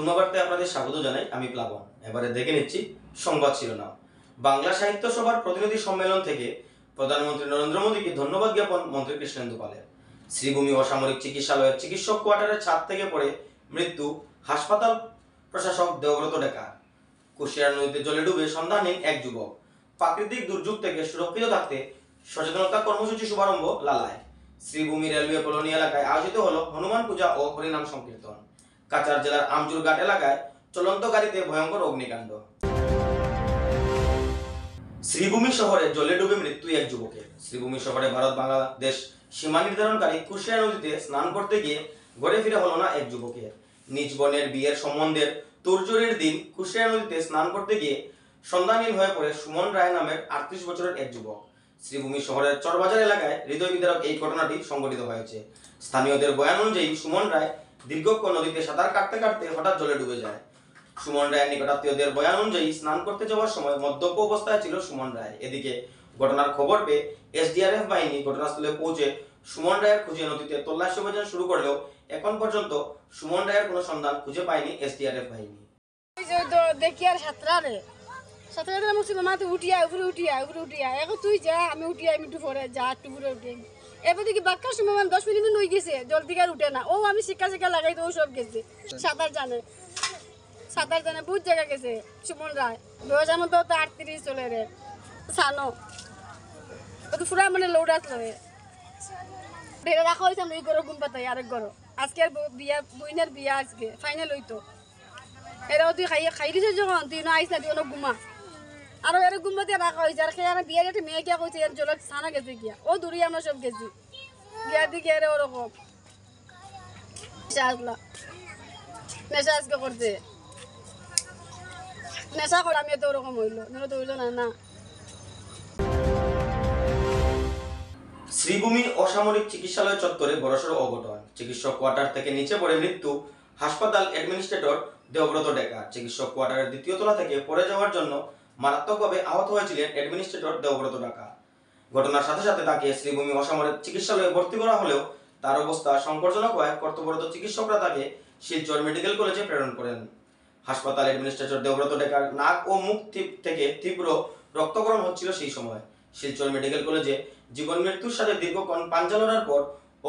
সুরমা বার্তায় আপনাদের স্বাগত জানাই। আমি প্লাবন। এবারে দেখে নিচ্ছি সংবাদ শিরোনাম। বাংলা সাহিত্য সভার প্রতিনিধি সম্মেলন থেকে প্রধানমন্ত্রী নরেন্দ্র মোদীকে ধন্যবাদ জ্ঞাপন মন্ত্রী কৃষ্ণেন্দু পালের। শ্রীভূমি অসামরিক চিকিৎসালয়ের চিকিৎসক কোয়ার্টারের ছাদ থেকে পড়ে মৃত্যু হাসপাতাল প্রশাসক দেবব্রত ডেকার। কুশিয়ারা নদীতে জলে ডুবে সন্ধানহীন এক যুবক। প্রাকৃতিক দুর্যোগ থেকে সুরক্ষিত থাকতে সচেতনতা কর্মসূচি শুভারম্ভ লালায়। শ্রীভূমি রেলওয়ে কলোনি এলাকায় আয়োজিত হলো হনুমান পূজা ও হরিনাম সংকীর্তন। কাছাড় জেলার আমচুর ঘাট এলাকায় চলন্ত গাড়িতে ভয়ঙ্কর অগ্নিকাণ্ড। শ্রীভূমি শহরে জলে ডুবে মৃত্যু এক যুবকের। শ্রীভূমি শহরে ভারত বাংলাদেশ সীমা নির্ধারণকারী কুশিয়ারা নদীতে স্নান করতে গিয়ে ঘরে ফিরে হলো না এক যুবকের। নিজ বোনের বিয়ের সম্বন্ধের তোড়জোড়ের দিন কুশিয়ারা নদীতে স্নান করতে গিয়ে সন্ধানহীন হয়ে পড়ে সুমন রায় নামের 38 বছরের এক যুবক। শ্রীভূমি শহরের চরবাজার এলাকায় হৃদয় বিদারক এই ঘটনাটি সংঘটিত হয়েছে। স্থানীয়দের বয়ান অনুযায়ী সুমন রায় দীর্ঘক্ষণ নদীতে সাঁতার কাটতে কাটতে হঠাৎ জলে ডুবে যায়। সুমন রায়ের নিকটাত্মীয়দের বয়ান অনুযায়ী স্নান করতে যাওয়ার সময় মদ্যপ অবস্থায় ছিল সুমন রায়। এদিকে ঘটনার খবর পেয়ে এসডিআরএফ বাহিনী ঘটনাস্থলে পৌঁছে সুমন রায়ের খুঁজে নদীতে তল্লাশি অভিযান শুরু করলেও এখন পর্যন্ত সুমন রায়ের কোনো সন্ধান খুঁজে পায়নি এসডিআরএফ বাহিনী। দেখি আর সাঁতরারে মুসলিম মাথা উঠিয়া উপরে উঠিয়া এখন তুই যা আমি উঠিয়া আমি একটু পরে যা একটু উপরে উঠে এবার দেখি বাক্কার সময় 10 মিনিট হয়ে গেছে জল থেকে আর উঠে না। ও আমি শিক্ষা লাগাই তো ও সব গেছে সাঁতার জানে বহুত জায়গা গেছে। সুমন রায় বয়স আমার তো 38 চলে রে সানো ও তো পুরা মানে লোড আসলে ঢেরে রাখা হয়েছে আমরা এই গরো গুণ পাতাই আরেক গরো আজকে আর বিয়া বইনের বিয়া আজকে ফাইনাল হইতো। এরাও তুই খাই দিছে যখন তুই না আইস না তুই অনেক ঘুমা আরো এর ঘুমাতে রাখা হয়েছে আর খেয়ে বিয়ার একটা মেয়ে গিয়া কইছে এর জলের ছানা গেছে গিয়া ও দূরে আমরা সব গেছি গিয়া দিকে এর ওরকম নেশা আজকে করছে নেশা করে আমি তো ওরকম হইলো তো হইলো না। শ্রীভূমি অসামরিক চিকিৎসালয় চত্বরে বড়সড় অঘটন। চিকিৎসক কোয়ার্টার থেকে নিচে পড়ে মৃত্যু হাসপাতাল অ্যাডমিনিস্ট্রেটর দেবব্রত ডেকার। চিকিৎসক কোয়ার্টারের দ্বিতীয় তলা থেকে পড়ে যাওয়ার জন্য মারাত্মকভাবে আহত হয়েছিলেন অ্যাডমিনিস্ট্রেটর দেবব্রত ডেকা। ঘটনার সাথে সাথে তাকে শ্রীভূমি অসামরিক চিকিৎসালয়ে ভর্তি করা হলেও তার অবস্থা সংকটজনক হওয়ায় কর্তব্যরত চিকিৎসকরা তাকে শিলচর মেডিকেল কলেজে প্রেরণ করেন। হাসপাতাল অ্যাডমিনিস্ট্রেটর দেবব্রত ডেকার নাক ও মুখ থেকে তীব্র রক্তক্ষরণ হচ্ছিল সেই সময়। শিলচর মেডিকেল কলেজে জীবন মৃত্যুর সাথে দীর্ঘক্ষণ পাঞ্জা লড়ার পর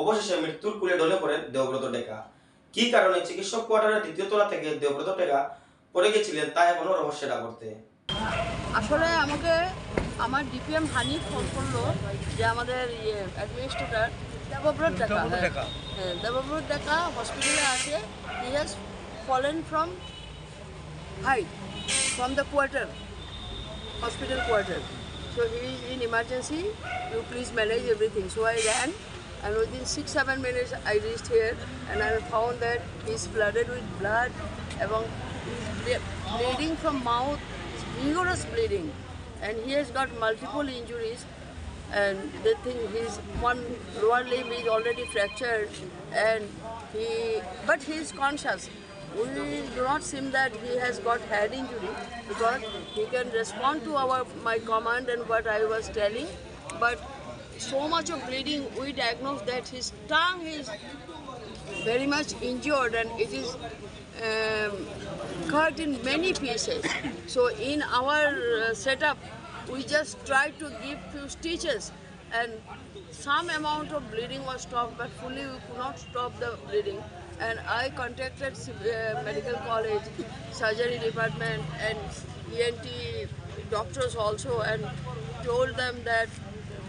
অবশেষে মৃত্যুর কুলে ঢলে পড়েন দেবব্রত ডেকা। কি কারণে চিকিৎসক কোয়ার্টারের দ্বিতীয় তলা থেকে দেবব্রত ডেকা পড়ে গেছিলেন তা এখনো রহস্যের আবর্তে। আসলে আমাকে আমার ডিপিএম হানিফ ফোন করলো যে আমাদের অ্যাডমিনিস্ট্রেটর দেবব্রত ডেকা দেবব্রত ডেকা হসপিটালে আছে। He has fallen from height from the quarter hospital quarter. So he is in emergency. You please manage everything. So I ran, and within 6-7 minutes I reached here, and I found that he is flooded with blood. He is bleeding from mouth, vigorous bleeding, and he has got multiple injuries. And they think his one lower limb is already fractured, and but he is conscious. We do not seem that he has got head injury because he can respond to my command and what I was telling. But so much of bleeding, we diagnosed that his tongue is very much injured and it is cut in many pieces. So in our setup, we just tried to give few stitches and some amount of bleeding was stopped, but fully we could not stop the bleeding. And I contacted medical college, surgery department and ENT doctors also, and told them that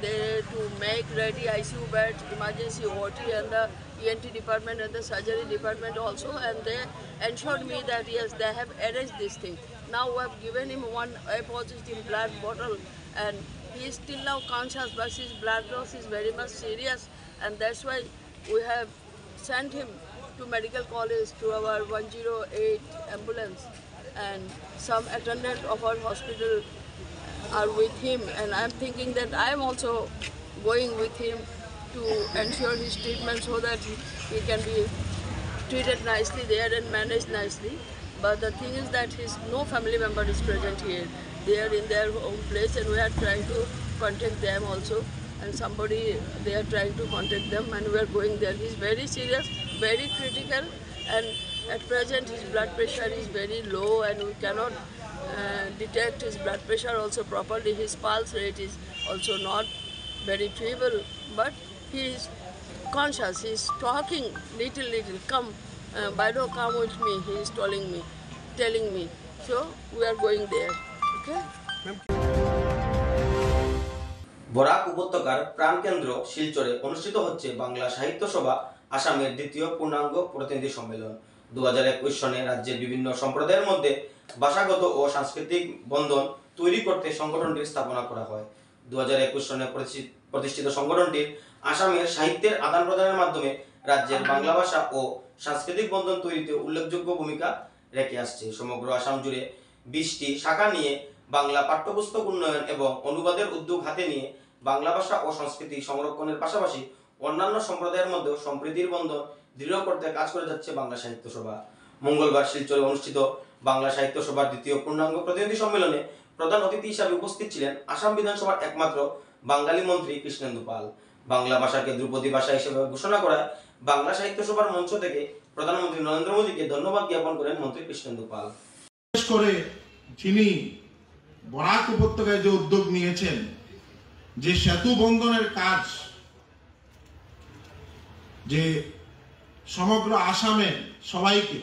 they to make ready ICU bed, emergency OT, and the ENT department and the surgery department also, and they ensured me that yes, they have arranged this thing. Now we have given him one A positive blood bottle, and he is still now conscious, but his blood loss is very much serious, and that's why we have sent him to medical college to our 108 ambulance, and some attendant of our hospital are with him, and I'm thinking that I'm also going with him to ensure his treatment so that he can be treated nicely there and managed nicely. But the thing is that no family member is present here. They are in their home place, and we are trying to contact them also, and they are trying to contact them, and we are going there. He's very serious, very critical, and At present, his blood pressure is very low and we cannot detect his blood pressure also properly. His pulse rate is also not very feeble, but he is conscious. He is talking little. Come, Baido, come with me. He is telling me. So we are going there. Okay. Barak উপত্যকার প্রাণকেন্দ্র শিলচরে অনুষ্ঠিত হচ্ছে বাংলা সাহিত্য সভা আসামের দ্বিতীয় পূর্ণাঙ্গ প্রতিনিধি সম্মেলন। 2021 সনে রাজ্যের বিভিন্ন সম্প্রদায়ের মধ্যে ভাষাগত ও সাংস্কৃতিক বন্ধন তৈরি করতে সংগঠনটির স্থাপনা করা হয়। 2021 সনে প্রতিষ্ঠিত সংগঠনটির আসামের সাহিত্যের আদান প্রদানের মাধ্যমে রাজ্যের বাংলা ভাষা ও সাংস্কৃতিক বন্ধন তৈরিতে উল্লেখযোগ্য ভূমিকা রেখে আসছে। সমগ্র আসাম জুড়ে 20টি শাখা নিয়ে বাংলা পাঠ্যপুস্তক উন্নয়ন এবং অনুবাদের উদ্যোগ হাতে নিয়ে বাংলা ভাষা ও সংস্কৃতি সংরক্ষণের পাশাপাশি অন্যান্য সম্প্রদায়ের মধ্যে সম্প্রীতির বন্ধন দৃঢ় করতে কাজ করে যাচ্ছে বাংলা সাহিত্য সভা। মঙ্গলবার শিলচরে অনুষ্ঠিত বাংলা সাহিত্য সভার দ্বিতীয় পূর্ণাঙ্গ প্রতিনিধি সম্মেলনে প্রধান অতিথি হিসাবে উপস্থিত ছিলেন আসাম বিধানসভার একমাত্র বাঙালি মন্ত্রী কৃষ্ণেন্দু পাল। বাংলা ভাষাকে ধ্রুপদী ভাষা হিসেবে ঘোষণা করায় বাংলা সাহিত্য সভার মঞ্চ থেকে প্রধানমন্ত্রী নরেন্দ্র মোদীকে ধন্যবাদ জ্ঞাপন করেন মন্ত্রী কৃষ্ণেন্দু পাল। বিশেষ করে তিনি বরাক উপত্যকায় যে উদ্যোগ নিয়েছেন, যে সেতু বন্ধনের কাজ, যে সমগ্র আসামের সবাইকে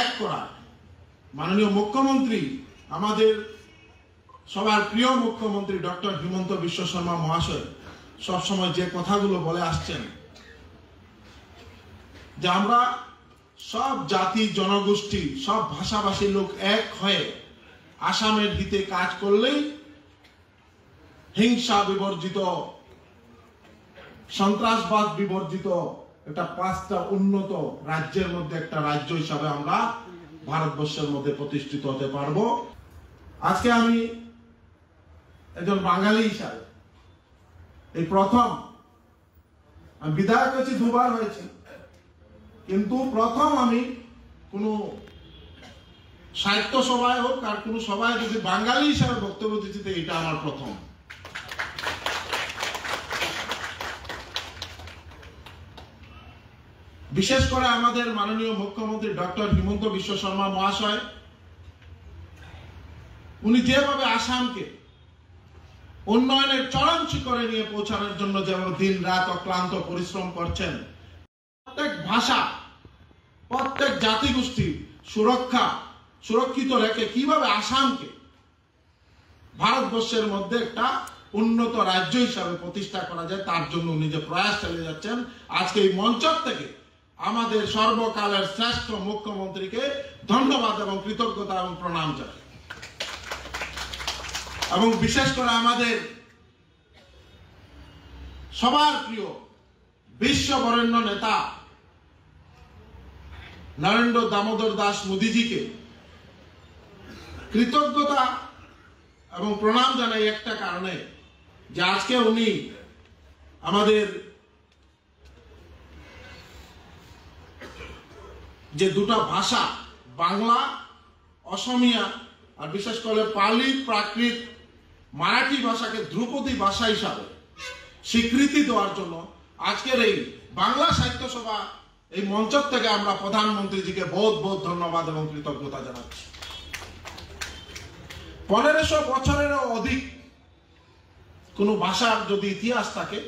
এক করা, মাননীয় মুখ্যমন্ত্রী, আমাদের সবার প্রিয় মুখ্যমন্ত্রী ডক্টর হিমন্ত বিশ্ব শর্মা মহাশয় সবসময় যে কথাগুলো বলে আসছেন যে আমরা সব জাতি জনগোষ্ঠী সব ভাষাভাষীর লোক এক হয়ে আসামের হিতে কাজ করলেই হিংসা বিবর্জিত, সন্ত্রাসবাদ বিবর্জিত একটা 5টা উন্নত রাজ্যের মধ্যে একটা রাজ্য হিসাবে আমরা ভারতবর্ষের মধ্যে প্রতিষ্ঠিত হতে পারবো। আজকে আমি একজন বাঙালি হিসাবে এই প্রথম, আমি বিধায়ক হয়েছি, 2বার হয়েছি, কিন্তু প্রথম আমি কোনো সাহিত্য সভায় হোক আর কোনো সভায় যদি বাঙালি হিসাবে বক্তব্য দিচ্ছি, এটা আমার প্রথম। বিশেষ করে আমাদের মাননীয় মুখ্যমন্ত্রী ডক্টর হিমন্ত বিশ্ব শর্মা মহাশয়, উনি যেভাবে আসামকে উন্নয়নের চরম শিখরে নিয়ে পৌঁছানোর জন্য যেভাবে দিন রাত অক্লান্ত পরিশ্রম করছেন, প্রত্যেক ভাষা, প্রত্যেক জাতিগোষ্ঠী সুরক্ষিত রেখে কিভাবে আসামকে ভারতবর্ষের মধ্যে একটা উন্নত রাজ্য হিসাবে প্রতিষ্ঠা করা যায়, তার জন্য উনি যে প্রয়াস চালিয়ে যাচ্ছেন, আজকে এই মঞ্চ থেকে আমাদের সর্বকালের শ্রেষ্ঠ মুখ্যমন্ত্রীকে ধন্যবাদ এবং কৃতজ্ঞতা এবং প্রণাম জানাই। এবং বিশেষ করে আমাদের সবার প্রিয় বিশ্ববরেণ্য নেতা নরেন্দ্র দামোদর দাস মোদীজিকে কৃতজ্ঞতা এবং প্রণাম জানাই একটা কারণে, যে আজকে উনি আমাদের যে দুটো ভাষা বাংলা অসমিয়া আর বিশেষ করে পালি প্রাকৃত মারাঠি ভাষাকে ধ্রুপদী ভাষা হিসাবে স্বীকৃতি দেওয়ার জন্য আজকের এই বাংলা সাহিত্য সভা এই মঞ্চ থেকে আমরা প্রধানমন্ত্রীজিকে বহুত বহুত ধন্যবাদ এবং কৃতজ্ঞতা জানাচ্ছি। 1500 বছরেরও অধিক কোন ভাষার যদি ইতিহাস থাকে,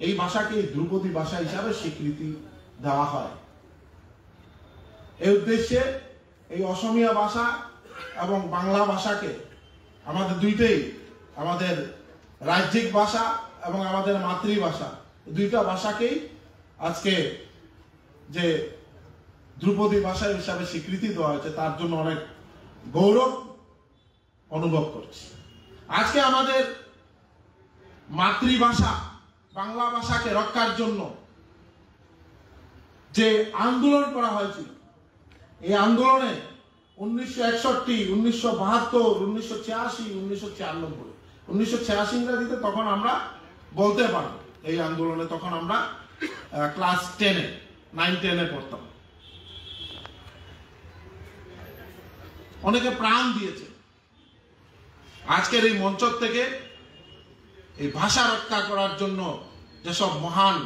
এই ভাষাকে ধ্রুপদী ভাষা হিসাবে স্বীকৃতি দেওয়া হয়। এই উদ্দেশ্যে এই অসমিয়া ভাষা এবং বাংলা ভাষাকে আমাদের দুইটাই, আমাদের রাজ্যিক ভাষা এবং আমাদের মাতৃভাষা, দুইটা ভাষাকেই আজকে যে ধ্রুপদী ভাষা হিসাবে স্বীকৃতি দেওয়া হয়েছে, তার জন্য অনেক গৌরব অনুভব করছি। আজকে আমাদের মাতৃভাষা বাংলা ভাষাকে রক্ষার জন্য যে আন্দোলন করা হয়েছিল, এই আন্দোলনে 1961, 1972, 1986, 1996, 1986 ইংরেজিতে তখন আমরা বলতে পারবো, এই আন্দোলনে তখন আমরা ক্লাস 10-এ 9-10-এ পড়তাম। অনেকে প্রাণ দিয়েছে। আজকের এই মঞ্চ থেকে এই ভাষা রক্ষা করার জন্য যেসব মহান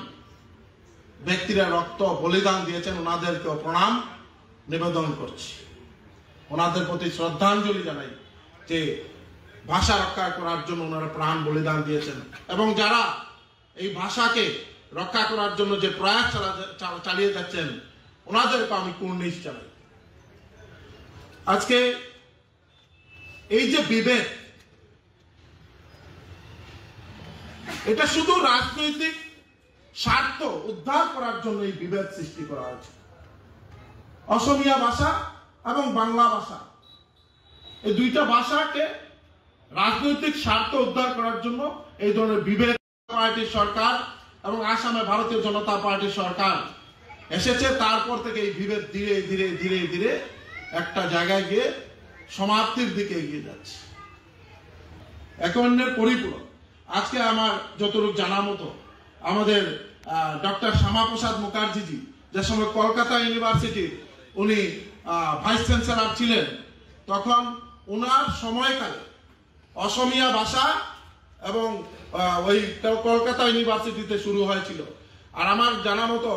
ব্যক্তিরা রক্ত বলিদান দিয়েছেন ওনাদেরকে প্রণাম নিবেদন করছি, ওনাদের প্রতি শ্রদ্ধাঞ্জলি জানাই যে ভাষা রক্ষা করার জন্য ওনারা প্রাণ বলিদান দিয়েছেন এবং যারা এই ভাষাকে রক্ষা করার জন্য যে প্রয়াস চালিয়ে যাচ্ছেন ওনাদেরকে আমি কুর্নিশ জানাই। আজকে এই যে বিভেদ, এটা শুধু রাজনৈতিক স্বার্থ উদ্ধার করার জন্য এই বিভেদ সৃষ্টি করা হয়েছে। অসমীয়া ভাষা এবং বাংলা ভাষা, এই দুইটা ভাষাকে রাজনৈতিক স্বার্থ উদ্ধার করার জন্য এই ধরনের বিভেদ পার্টির সরকার এবং আসামে ভারতীয় জনতা পার্টির সরকার এসেছে। তারপর থেকে এই বিভেদ ধীরে ধীরে ধীরে ধীরে একটা জায়গায় গিয়ে সমাপ্তির দিকে এগিয়ে যাচ্ছে, একে অন্যের পরিপূরক। আজকে আমার যতটুকু জানা মতো আমাদের ডক্টর শ্যামাপ্রসাদ মুখার্জি যে সময় কলকাতা ইউনিভার্সিটির উনি ভাইস চ্যান্সেলর ছিলেন, তখন ওনার সময়কালে অসমীয়া ভাষা এবং ওই কলকাতা ইউনিভার্সিটিতে শুরু হয়েছিল। আর আমার জানা মতো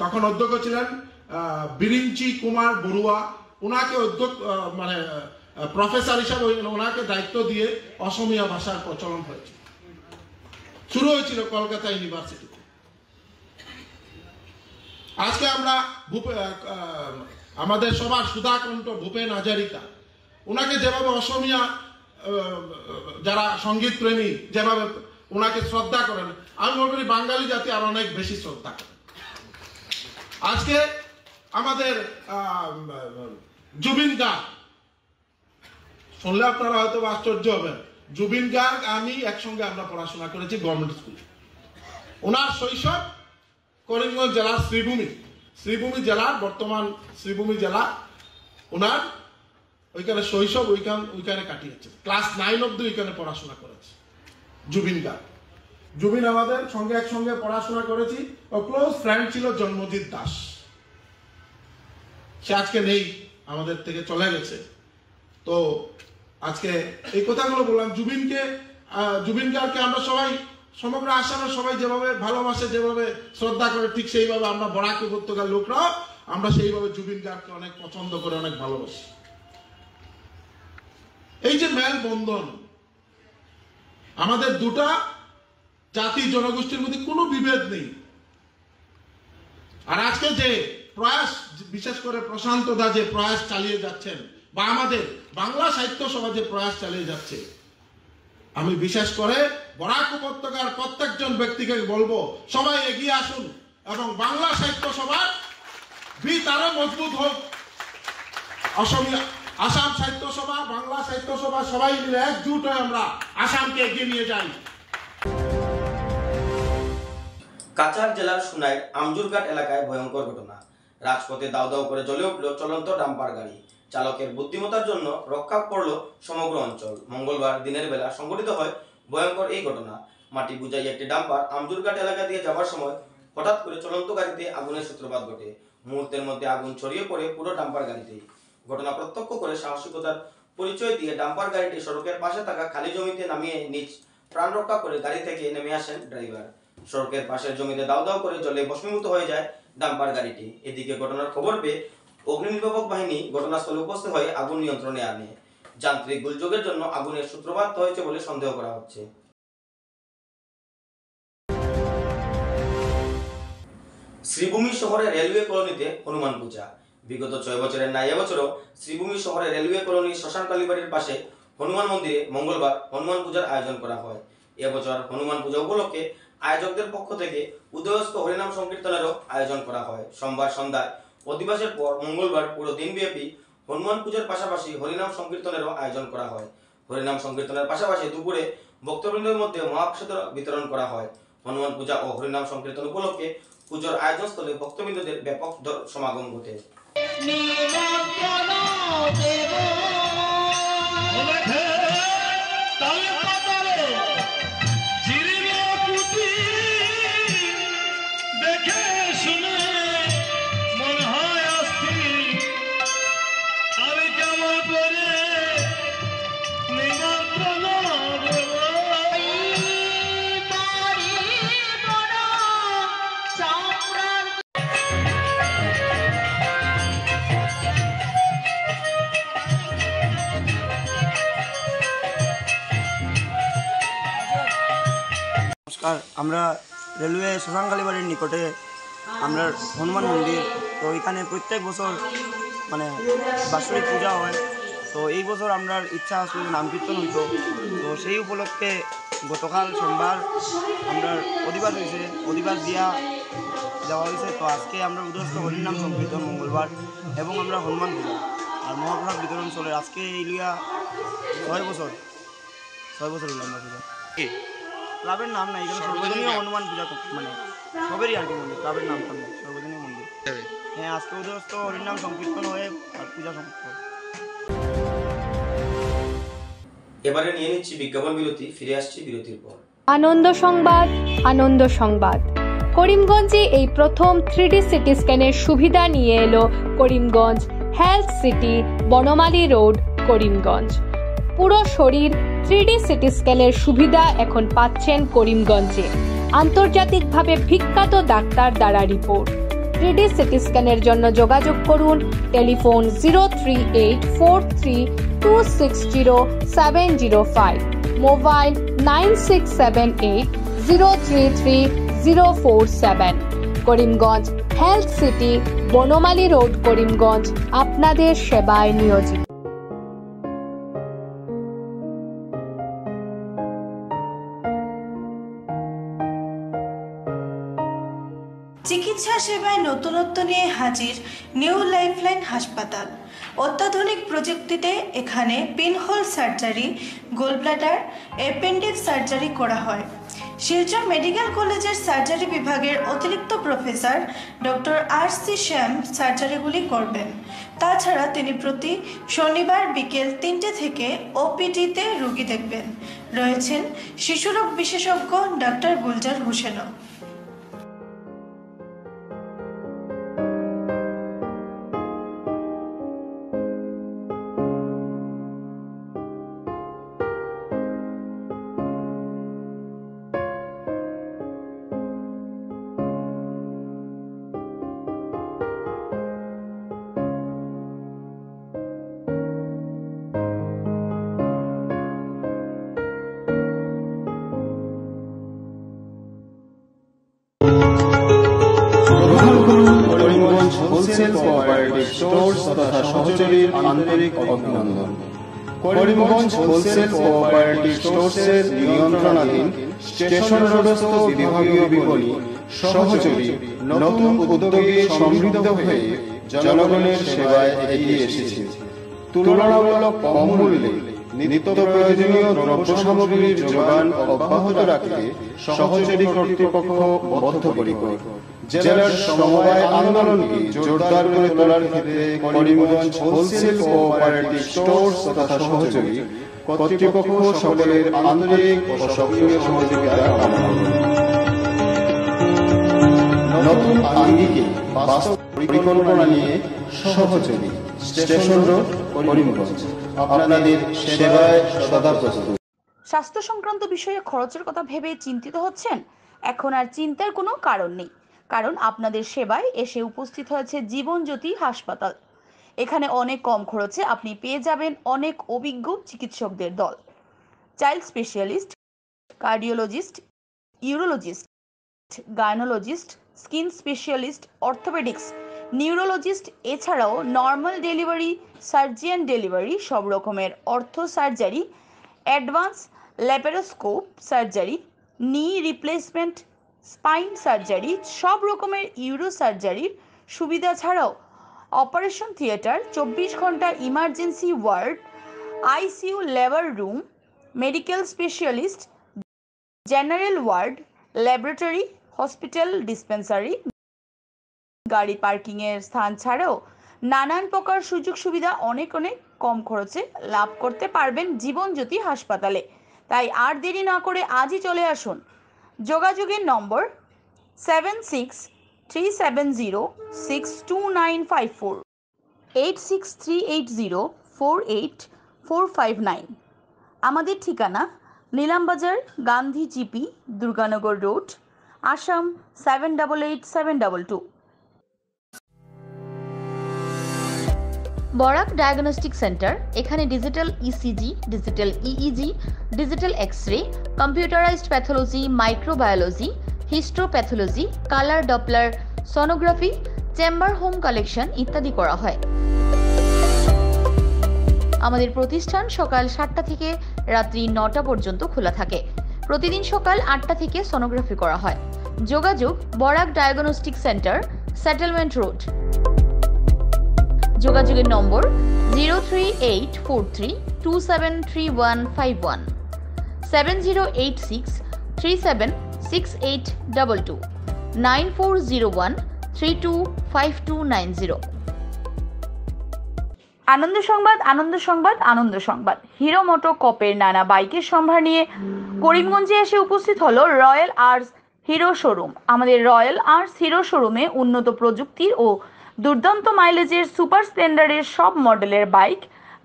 তখন অধ্যক্ষ ছিলেন বিরিঞ্চি কুমার বড়ুয়া, ওনাকে মানে প্রফেসর হিসাবে ওনাকে দায়িত্ব দিয়ে অসমীয়া ভাষার প্রচলন হয়েছে, শুরু হয়েছিল কলকাতা ইউনিভার্সিটিতে। আজকে আমরা আমাদের সবার সুধাকণ্ঠ ভূপেন হাজারিকা, ওনাকে যেভাবে অসমীয়া যারা সঙ্গীত প্রেমী যেভাবে ওনাকে শ্রদ্ধা করেন, আমি মনে করি বাঙালি জাতি আর অনেক বেশি শ্রদ্ধা করেন। আজকে আমাদের জুবিন গার্গ, শুনলে আপনারা হয়তো আশ্চর্য হবেন, জুবিন গার্গ আমি একসঙ্গে আমরা পড়াশোনা করেছি গভর্নমেন্ট স্কুলে। ওনার শৈশব করিমগঞ্জ জেলার শ্রীভূমি জেলার, বর্তমান শ্রীভূমি জেলা, ওনার ওইখানে শৈশব ওইখানে কাটিয়েছে। ক্লাস 9 অব্দি ওইখানে পড়াশোনা করেছে জুবিন গার্গ। জুবিন আমাদের সঙ্গে একসঙ্গে পড়াশোনা করেছি। ও ক্লোজ ফ্রেন্ড ছিল জন্মজিৎ দাস, সে আজকে নেই, আমাদের থেকে চলে গেছে। তো আজকে এই কথাগুলো বললাম। জুবিন গার্গকে আমরা সবাই, সমগ্র আসামের সবাই যেভাবে ভালোবাসে, যেভাবে শ্রদ্ধা করে, ঠিক সেইভাবে আমরা বরাক উপত্যকার লোকরাও আমরা সেইভাবে জুবিন গার্গকে অনেক পছন্দ করে, অনেক ভালোবাসি। এই যে মেলবন্ধন, আমাদের দুটা জাতি জনগোষ্ঠীর মধ্যে কোনো বিভেদ নেই। আর আজকে যে প্রয়াস, বিশেষ করে প্রশান্ত দা যে প্রয়াস চালিয়ে যাচ্ছেন, বা আমাদের বাংলা সাহিত্য সভা যে প্রয়াস চালিয়ে যাচ্ছে, আমি বিশেষ করে বরাক উপত্যকার প্রত্যেকজন ব্যক্তিকে বলবো সবাই এগিয়ে আসুন এবং বাংলা সাহিত্য সভার ভিত আরো মজবুত হোক। আসাম সাহিত্য সভা, বাংলা সাহিত্য সভা সবাই মিলে একজুট হয়ে আমরা আসামকে এগিয়ে নিয়ে যাই। কাছাড় জেলার সুনাইর আমজুরঘাট এলাকায় ভয়ঙ্কর ঘটনা। রাজপথে দাউ দাউ করে জ্বলে উঠল চলন্ত ডাম্পার গাড়ি। চালকের বুদ্ধিমত্তার জন্য রক্ষা পড়ল সমগ্র অঞ্চল। মঙ্গলবার দিনের বেলা সংঘটিত হয় ভয়ঙ্কর এই ঘটনা। মাটি বোঝাই একটি ডাম্পার আমজুরঘাট এলাকা দিয়ে যাওয়ার সময় হঠাৎ করে চলন্ত গাড়িতে আগুনের সূত্রপাত ঘটে। মুহূর্তের মধ্যে আগুন ছড়িয়ে পড়ে পুরো ডাম্পার গাড়িতে। ঘটনা প্রত্যক্ষ করে সাহসিকতার পরিচয় দিয়ে ডাম্পার গাড়িটি সড়কের পাশে থাকা খালি জমিতে নামিয়ে নিজ প্রাণ রক্ষা করে গাড়ি থেকে নেমে আসেন ড্রাইভার। সড়কের পাশের জমিতে দাউ দাউ করে জ্বলে ভস্মীভূত হয়ে যায় ডাম্পার গাড়িটি। এদিকে ঘটনার খবর পেয়ে অগ্নি নির্বাপক বাহিনী ঘটনাস্থলে উপস্থিত হয়ে আগুন নিয়ন্ত্রণে আনে। যান্ত্রিক গোলযোগের জন্য আগুনের সূত্রপাত হয়েছে বলে সন্দেহ করা হচ্ছে। শ্রীভূমি শহরে রেলওয়ে কলোনিতে হনুমান পূজা। বিগত 6 বছরের ন্যায় এবছরও শ্রীভূমি শহরে রেলওয়ে কলোনি শ্মশান কালীবাড়ির পাশে হনুমান মন্দিরে মঙ্গলবার হনুমান পূজার আয়োজন করা হয়। এবছর হনুমান পূজা উপলক্ষে আয়োজকদের পক্ষ থেকে উদয়স্ত হরিনাম সংকীর্তনেরও আয়োজন করা হয়। সোমবার সন্ধ্যায় অধিবাসের পর মঙ্গলবার পুরো দিনব্যাপী হনুমান পূজার পাশাপাশি হরিনাম সংকীর্তনেরও আয়োজন করা হয়। হরিনাম সংকীর্তনের পাশাপাশি দুপুরে ভক্তবৃন্দের মধ্যে মহাপ্রসাদ বিতরণ করা হয়। হনুমান পূজা ও হরিনাম সংকীর্তন উপলক্ষে পুজোর আয়োজনস্থলে ভক্তবৃন্দদের ব্যাপক সমাগম ঘটে। নমস্কার। আমরা রেলওয়ে শ্মশানকালী বাড়ির নিকটে আমরা হনুমান মন্দির, তো এখানে প্রত্যেক বছর মানে বাৎসরিক পূজা হয়। তো এই বছর আমরা ইচ্ছা আসলে নাম কীর্তন হইতো, তো সেই উপলক্ষে গতকাল সোমবার আমরা অধিবাস হয়েছে, অধিবাস দিয়া যাওয়া হয়েছে। তো আজকে আমরা উদস্ত হরিনাম সংকীর্তন মঙ্গলবার এবং আমরা হনুমান পূজা আর মহাপ্রসাদ বিতরণ চলে। আজকে এই লিয়া 6 বছর হইল আমরা পূজা। ক্লাবের নাম নাই, এখানে সর্বজনীয় হনুমান পূজা মানে সবেরই আর কি মন্দির, ক্লাবের নাম নেই, সর্বজনীয় মন্দির। হ্যাঁ, আজকে উদস্ত হরিনাম সংকীর্তন হয়ে আর পূজা সমাপ্ত। এবারে নিয়ে নিচ্ছি বিজ্ঞাপন বিরতি, ফিরে আসছি বিরতির পর। আনন্দ সংবাদ। করিমগঞ্জে এই প্রথম 3D সিটি স্ক্যানের সুবিধা নিয়ে এলো Karimganj health city, Banamali road, Karimganj. পুরো শরীর 3D সিটি স্ক্যানের সুবিধা এখন পাচ্ছেন করিমগঞ্জে। আন্তর্জাতিকভাবে বিখ্যাত ডাক্তার দ্বারা রিপোর্ট। 3D সিটি স্ক্যানের জন্য যোগাযোগ করুন telephone 03843260705, mobile 9678033047। Karimganj health city, Banamali road, Karimganj আপনাদের সেবায় নিয়োজিত। চিকিৎসা সেবায় নতুনত্ব নিয়ে হাজির নিউ লাইফলাইন হাসপাতাল। অত্যাধুনিক প্রযুক্তিতে এখানে pinhole surgery, gallbladder, appendix surgery করা হয়। শিলচর মেডিকেল কলেজের সার্জারি বিভাগের অতিরিক্ত প্রফেসর ডক্টর RC শ্যাম সার্জারিগুলি করবেন। তাছাড়া তিনি প্রতি শনিবার বিকেল 3টে থেকে OPD-তে রোগী দেখবেন। রয়েছেন শিশুরোগ বিশেষজ্ঞ ডক্টর গুলজার হোসেনও। হোলসেল কোঅপারেটিভ স্টোর্স তথা সহযোগীর আন্তরিক অভিনন্দন। করিমগঞ্জ হোলসেল কোঅপারেটিভ স্টোর্সের নিয়ন্ত্রণাধীন স্টেশন রোডস্থ বিভাগীয় বিপণী সহযোগী নতুন উদ্যোগে সমৃদ্ধ হয়ে জনগণের সেবায় এগিয়ে এসেছে। তুলনামূলক কম মূল্যে নিত্য প্রয়োজনীয় দ্রব্য সামগ্রীর যোগান অব্যাহত রাখতে সহযোগী কর্তৃপক্ষ বদ্ধপরিকর। জেলার সমবায় আন্দোলনকে জোরদার করে তোলার ক্ষেত্রে করিমগঞ্জ হোলসেল কোঅপারেটিভ স্টোর্স তথা সহযোগী কর্তৃপক্ষ সকলের আন্তরিক ও সক্রিয় সহযোগিতা কামনা করে নতুন আঙ্গিকে বাস্তব পরিকল্পনা নিয়ে সহযোগী স্টেশন রোড, করিমগঞ্জ আপনাদের সেবায় সদা প্রস্তুত। স্বাস্থ্য সংক্রান্ত বিষয়ে খরচের কথা ভেবে চিন্তিত হচ্ছেন? এখন আর চিন্তার কোনো কারণ নেই, কারণ আপনাদের সেবায় এসে উপস্থিত হয়েছে জীবনজ্যোতি হাসপাতাল। এখানে অনেক কম খরচে আপনি পেয়ে যাবেন অনেক অভিজ্ঞ চিকিৎসকদের দল। Child specialist, cardiologist, urologist, gynaecologist, skin specialist, orthopaedics, neurologist, এছাড়াও নর্মাল ডেলিভারি, সার্জিয়ান ডেলিভারি, সব রকমের ortho surgery, advance laparoscope surgery, knee replacement, spine surgery, সব রকমের ইউরো সার্জারির সুবিধা ছাড়াও অপারেশন থিয়েটার, 24 ঘন্টা emergency ward, ICU labour room, medical specialist, general ward, laboratory, hospital dispensary, গাড়ি পার্কিংয়ের স্থান ছাড়াও নানান প্রকার সুযোগ সুবিধা অনেক কম খরচে লাভ করতে পারবেন জীবনজ্যোতি হাসপাতালে। তাই আর দেরি না করে আজই চলে আসুন। যোগাযোগের নম্বর 7637062954, 8638048459। আমাদের ঠিকানা Nilambazar, Gandhi GP, Durganagar road, Assam 788722। Barak diagnostic centre, এখানে digital ECG, digital EEG, digital x ray, computerised pathology, microbiology, histopathology, colour doppler sonography, chamber home collection ইত্যাদি করা হয়। আমাদের প্রতিষ্ঠান সকাল 7টা থেকে রাত্রি 9টা পর্যন্ত খোলা থাকে। প্রতিদিন সকাল 8টা থেকে সোনোগ্রাফি করা হয়। যোগাযোগ Barak diagnostic centre, settlement road. যোগাযোগের নম্বর 03843273151, 7086376822, 9401325290। আনন্দ সংবাদ, আনন্দ সংবাদ, আনন্দ সংবাদ। হিরো মোটো কপের নানা বাইকের সম্ভার নিয়ে করিমগঞ্জে এসে উপস্থিত হলো রয়্যাল আর্টস হিরো শোরুম। আমাদের রয়্যাল আর্টস হিরো শোরুমে উন্নত প্রযুক্তির ও দুর্দান্ত মাইলেজের সুপার স্প্লেন্ডারের সব মডেলের bike,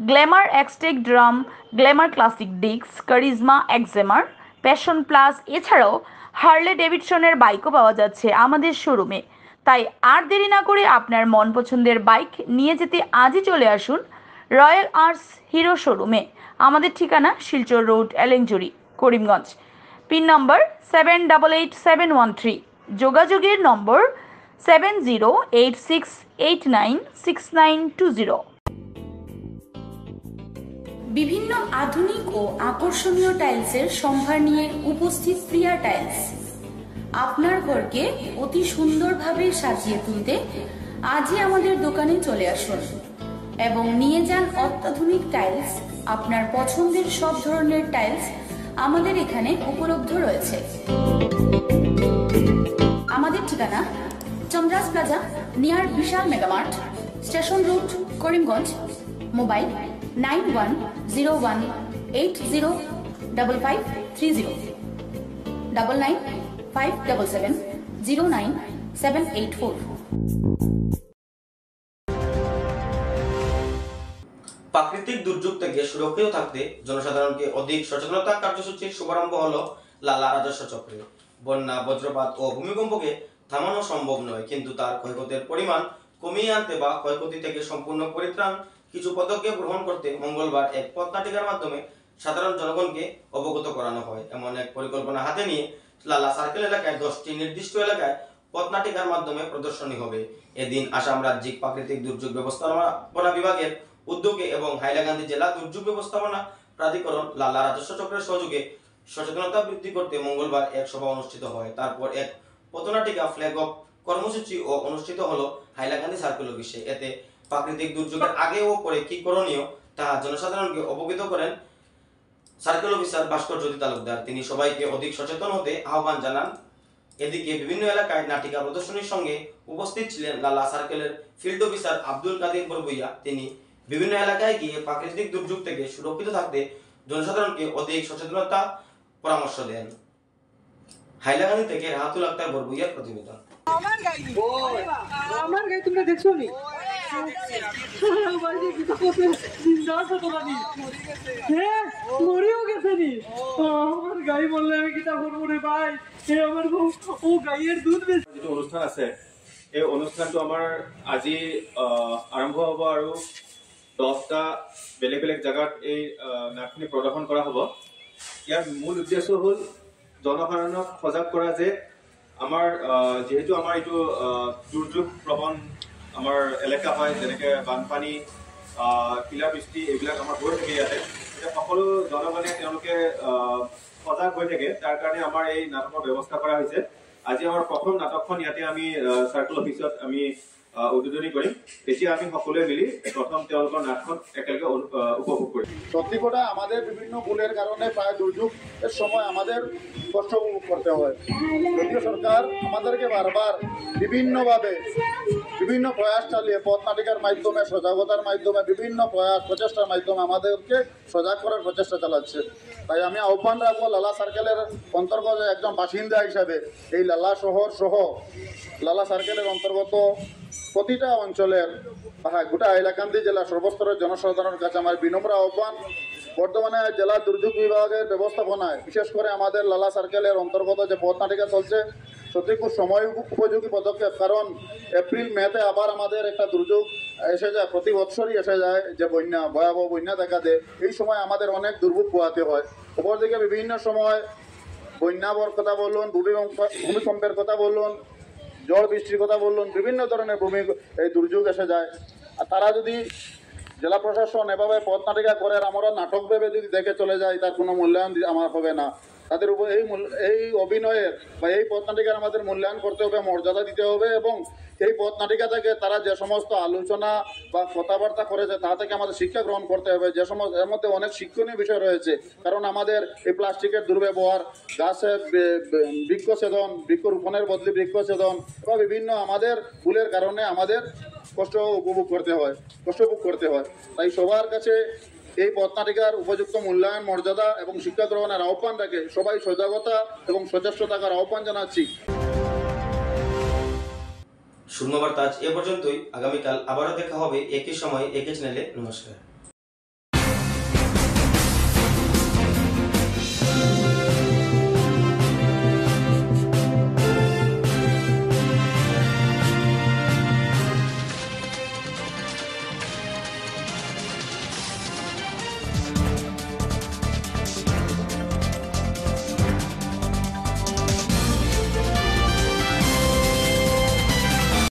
Glamour Xtec drum, Glamour classic ডিক্স, কারিজমা এক্সেমার, প্যাশন প্লাস, এছাড়াও হার্লে ডেভিডসনের বাইকও পাওয়া যাচ্ছে আমাদের শোরুমে। তাই আর দেরি না করে আপনার মন পছন্দের বাইক নিয়ে যেতে আজই চলে আসুন রয়্যাল আর্টস হিরো শোরুমে। আমাদের ঠিকানা শিলচর রোড, এলেংজুরি, করিমগঞ্জ। পিন নম্বর 788713। যোগাযোগের নম্বর 7086896920। বিভিন্ন আধুনিক ও আকর্ষণীয় টাইলসের সম্ভার নিয়ে উপস্থিত প্রিয়া টাইলস। আপনার ঘরকে অতি সুন্দরভাবে সাজিয়ে তুলতে আজই আমাদের দোকানে চলে আসুন এবং নিয়ে যান অত্যাধুনিক টাইলস। আপনার পছন্দের সব ধরনের টাইলস আমাদের এখানে উপলব্ধ রয়েছে। আমাদের ঠিকানা Chandras plaza, near Vishal Megamart, station road, Karimganj. Mobile 9101805530, 9957709784। প্রাকৃতিক দুর্যোগ থেকে সুরক্ষিত থাকতে জনসাধারণকে অধিক সচেতনতা কার্যসূচির শুভারম্ভ হলো লালা রাজস্ব চক্রে। বন্যা, বজ্রপাত ও ভূমিকম্পকে থামানো সম্ভব নয়, কিন্তু তার ক্ষয়ক্ষতির পরিমাণ কমিয়ে আনতে বা ক্ষয়ক্ষতি থেকে সম্পূর্ণ পরিত্রাণ কিছু পদক্ষেপ গ্রহণ করতে মঙ্গলবার এক পথনাটিকার মাধ্যমে সাধারণ জনগণকে অবগত করানো হয়। এমন এক পরিকল্পনা হাতে নিয়ে লালা সার্কেল এলাকায় 10টি নির্দিষ্ট এলাকায় পথনাটিকার মাধ্যমে প্রদর্শনী হবে। এদিন আসাম রাজ্যিক প্রাকৃতিক দুর্যোগ ব্যবস্থাপনা বিভাগের উদ্যোগে এবং হাইলাকান্দি জেলা দুর্যোগ ব্যবস্থাপনা প্রাধিকরণ লালা রাজস্ব চক্রের সহযোগে সচেতনতা বৃদ্ধি করতে মঙ্গলবার এক সভা অনুষ্ঠিত হয়। তারপর এক পথনাটিকা ফ্ল্যাগ অফ কর্মসূচি ও অনুষ্ঠিত হলো হাইলাকান্দি সার্কেল অফিসে। এতে প্রাকৃতিক দুর্যোগের আগে ও পরে কি করণীয় তা জনসাধারণকে অবগত করেন সার্কেল অফিসার ভাস্কর জ্যোতি তালুকদার। তিনি সবাইকে অধিক সচেতন হতে আহ্বান জানান। এদিকে বিভিন্ন এলাকায় নাটিকা প্রদর্শনীর সঙ্গে উপস্থিত ছিলেন লালা সার্কেলের ফিল্ড অফিসার আব্দুল কাদির বরবুইয়া। তিনি বিভিন্ন এলাকায় গিয়ে প্রাকৃতিক দুর্যোগ থেকে সুরক্ষিত থাকতে জনসাধারণকে অধিক সচেতনতা পরামর্শ দেন। হাইলাকান্দি থেকে রাহাতুল আক্তার বরবুইয়ার প্রতিবেদন। আমার গাই তোমরা দেখছো নি? মরিও গেছে নি? আমার গাই বললে আমি কিতা করবো রে ভাই? আমার ও গাইয়ের দুধ বেশি। যিটো অনুষ্ঠান আছে এই অনুষ্ঠানটো আমাৰ আজি আৰম্ভ হ'ব আৰু 10টা বেলেগ বেলেগ জায়গাত এই নাটখিনি প্ৰদৰ্শন কৰা হ'ব। ইয়াৰ মূল উদ্দেশ্য হ'ল জনসাধাৰণক সজাগ কৰা যে আমাৰ যেহেতু আমাৰ এইটো দুৰ্যোগ প্ৰবণ আমাৰ এলেকা হয়, যেনেকৈ বানপানী, শিলাবৃষ্টি এইবিলাক আমাৰ হৈ থাকে ইয়াতে। এতিয়া সকলো জনগণে তেওঁলোকে সজাগ হৈ থাকে, তাৰ কাৰণে আমাৰ এই নাটকৰ ব্যৱস্থা কৰা হৈছে। আজি আমাৰ প্ৰথম নাটকখন ইয়াতে আমি সার্কেল অফিসত আমি উদ্বোধনী কৰিম। তেতিয়া আমি সকলোৱে মিলি প্রথম তেওঁলোকৰ নাটকখন একেলগে উপভোগ কৰিম। সত্যি কথা আমাদের বিভিন্ন ভুলের কারণে প্রায় দুর্যোগের সময় আমাদের কষ্ট উপভোগ করতে হয়। যদিও সরকার আমাদেরকে বারবার বিভিন্নভাবে বিভিন্ন প্রয়াস চালিয়ে পথনাটিকার মাধ্যমে, সজাগতার মাধ্যমে, বিভিন্ন প্রচেষ্টার মাধ্যমে আমাদেরকে সজাগ করার প্রচেষ্টা চালাচ্ছে। তাই আমি আহ্বান রাখবো লালা সার্কেলের অন্তর্গত একজন বাসিন্দা হিসাবে এই লালা শহর সহ লালা সার্কেলের অন্তর্গত প্রতিটা অঞ্চলের গোটা হাইলাকান্দি জেলা সর্বস্তরের জনসাধারণের কাছে আমার বিনম্র আহ্বান, বর্তমানে জেলা দুর্যোগ বিভাগের ব্যবস্থাপনায় বিশেষ করে আমাদের লালা সার্কেলের অন্তর্গত যে পথনাটিকা চলছে সত্যি খুব সময় উপযোগী পদক্ষেপ, কারণ এপ্রিল মেতে আবার আমাদের একটা দুর্যোগ এসে যায়, প্রতি বছরই এসে যায় যে বন্যা, ভয়াবহ বন্যা দেখা দেয়। এই সময় আমাদের অনেক দুর্ভোগ পোহাতে হয়। অপরদিকে বিভিন্ন সময় বন্যার কথা বলুন, ভূমিকম্পের কথা বলুন, ঝড় বৃষ্টির কথা বলুন, বিভিন্ন ধরনের এই দুর্যোগ এসে যায়। আর তারা যদি জেলা প্রশাসন এভাবে পথ নাটিকা করে আমরা নাটক ভেবে যদি দেখে চলে যায়, তার কোনো মূল্যায়ন আমার হবে না। তাদের উপর এই অভিনয়ের বা এই পথ নাটিকার আমাদের মূল্যায়ন করতে হবে, মর্যাদা দিতে হবে, এবং এই পথ নাটিকা থেকে তারা যে সমস্ত আলোচনা বা কথাবার্তা করেছে তা থেকে আমাদের শিক্ষা গ্রহণ করতে হবে। যে সমস্ত এর মধ্যে অনেক শিক্ষণীয় বিষয় রয়েছে, কারণ আমাদের এই প্লাস্টিকের দুর্ব্যবহার, গাছের বৃক্ষছেদন, বৃক্ষরোপণের বদলে বৃক্ষছেদন বা বিভিন্ন আমাদের ভুলের কারণে আমাদের কষ্ট ভোগ করতে হয়। তাই সবার কাছে এই পথ নাটিকার উপযুক্ত মূল্যায়ন, মর্যাদা এবং শিক্ষা গ্রহণের আহ্বান রাখে সবাই সজাগতা এবং সচেষ্ট থাকার আহ্বান জানাচ্ছি। শূন্যবার্তা আজ এ পর্যন্তই। আগামীকাল আবারও দেখা হবে একই সময় একই চ্যানেলে। নমস্কার।